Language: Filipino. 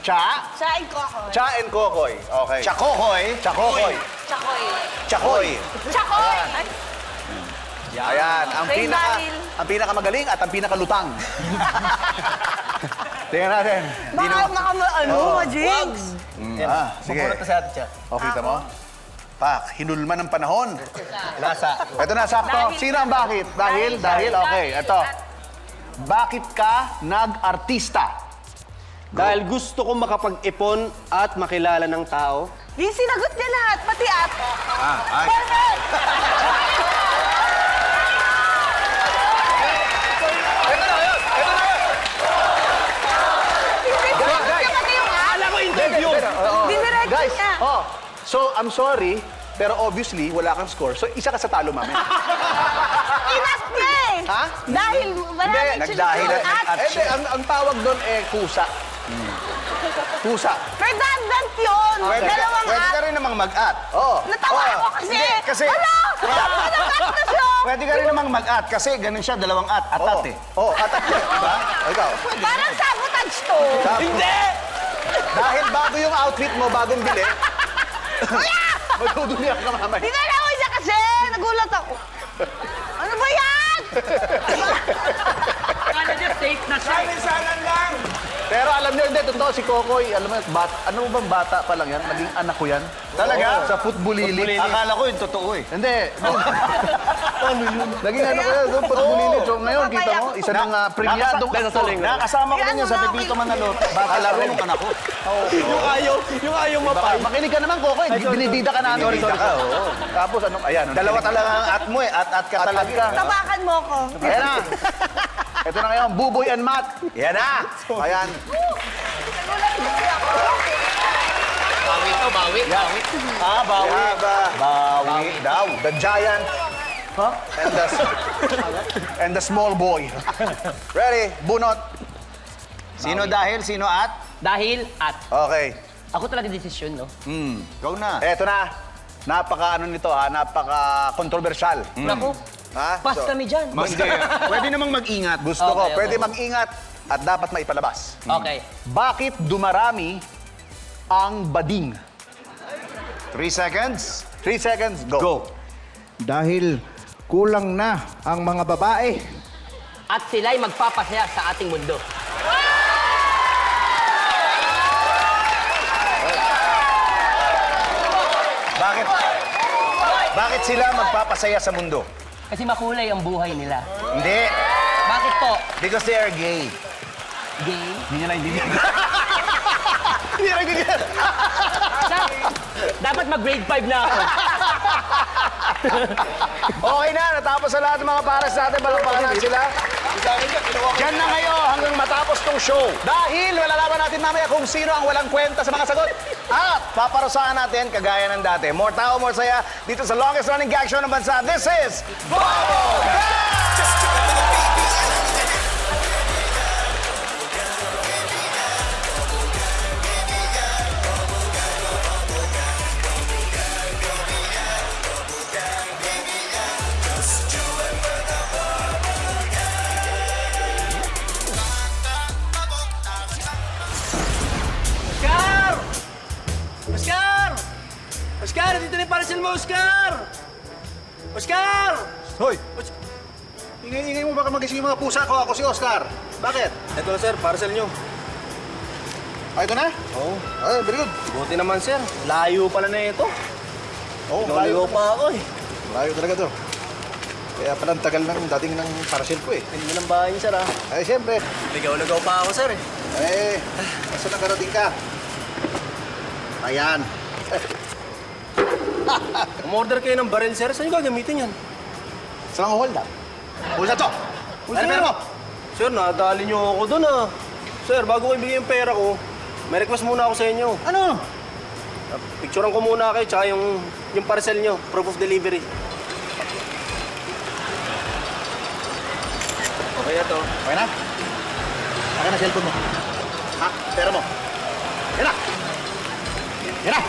Cha? Cha and Kokoy. Cha and Kokoy. Okay. Chakokoy. Chakokoy. Chakoy. Chakoy. Chakoy! Ay, Ayan, Ray dahil. ang pinakamagaling at ang pinakalutang. Tingnan natin. baka ma-jinx. Sige. Pupunta sa atin siya. O, kita mo? Pak, hinulma ng panahon. Nasa. Ito na, sakto. Dahil- Sino ang bakit? Dahil? Okay, ito. Bakit ka nag-artista? Dahil gusto ko makapag-ipon at makilala ng tao. Yung sinagot niya lahat, pati at. Ay. Perfect! Akala ko interview! Diniretso Guys, niya. so I'm sorry, pero obviously, wala kang score. So, isa ka sa talo, mami. Inas niya eh. Ha? Dahil maraming nagdahil sunod at- at. Hindi, ang tawag doon kusa. Kusa. Redundant yun. Dalawang Pwede ka at. rin namang mag-at. Oo. Natawa ako kasi. Hindi, kasi- Wala! Nag-at na siya. Pwede ka rin namang mag-at kasi ganun siya, dalawang at. Atat eh. Oo, atat yan, diba? O, ikaw. Parang sabotage to. Hindi! Dahil bago yung outfit mo, bagong bili, magdudumiyak ka mamaya. Dinalawan niya kasi. Nagulat ako. Ano ba yan? Akala niya safe na siya. Pero alam niyo, hindi, totoo si Kokoy, alam mo, ano bang bata pa lang yan? Naging anak ko yan. Talaga? Oo, sa footballili. Akala ko yung totoo eh. Hindi. Ano yun? Naging ano ko yan, doon footballili. So ngayon, kita mo, isa ng premiadong actor. Nakasama ko din yan sa Pepito Manalot. Baka laro nung anak ko. Yung ayaw mapay. Makinig ka naman, Kokoy. Binibida ka namin. Binibida ka, oo. Tapos ano, ayan. Dalawa talaga ang at mo eh. At ka At-at talaga. ka. Tabakan mo ko. Ayan na. Ito na ngayon, Buboy and Matt. Yan na. Ayan. Bawi to, bawi. Bawi. Bawi. Bawi daw. The giant. And the small boy. Ready? Bunot. Sino dahil, sino at? Dahil at Okay. ako talaga desisyon, no? Go na. Eto na. Napaka ano nito ha, napaka kontrobersyal. Naku, Ha? pass So, kami dyan. Hindi. Pwede namang mag-ingat. Gusto ko, Okay, pwede okay. mag-ingat at dapat maipalabas. Okay. Bakit dumarami ang bading? 3 seconds. 3 seconds, go. Go. Dahil kulang na ang mga babae. At sila'y magpapasaya sa ating mundo. Bakit? Bakit sila magpapasaya sa mundo? Kasi makulay ang buhay nila. Hindi. Bakit po? Because they are gay. Gay? Hindi niya naintindihan. Hindi niya naintindihan. Dapat mag-grade 5 na ako. Okay na, natapos sa lahat ng mga pares natin. Palakpakan natin sila. Diyan na kayo hanggang matapos tong show. Dahil malalaman natin mamaya kung sino ang walang kwenta sa mga sagot. At paparusahan natin kagaya ng dati. More tao, more saya dito sa longest running gag show ng bansa. This is Bubble Gag! Oscar! Oscar! Oscar, dito na yung parcel mo, Oscar! Oscar! Hoy! Ingay-ingay mo baka magising yung mga pusa ko. Ako si Oscar. Bakit? Ito na, sir, parcel nyo. Ito na? Oo. Ay, very good. Buti naman, sir. Layo pala na ito. Oo, Layo pa ako eh. Malayo talaga to. Kaya palang tagal ng dating ng parcel ko eh. Hindi ng bahay niyo, sir, ha? Ay, siyempre. Ligaw-ligaw pa ako, sir, eh. Eh, nasa nakarating ka? Ayan. Umorder kayo ng baril, sir. Saan nyo gagamitin yan? Saan ang hold up? Hold up to! Uy, Ano sir. pera mo? Sir, nadali niyo ako doon, ah. Sir, bago ko ibigay yung pera ko, may request muna ako sa inyo. Ano? Picturean ko muna kayo, tsaka yung parcel nyo, proof of delivery. Okay na to. Okay na? Akin na cellphone mo. Ha? Pera mo. Yan na! Yan na!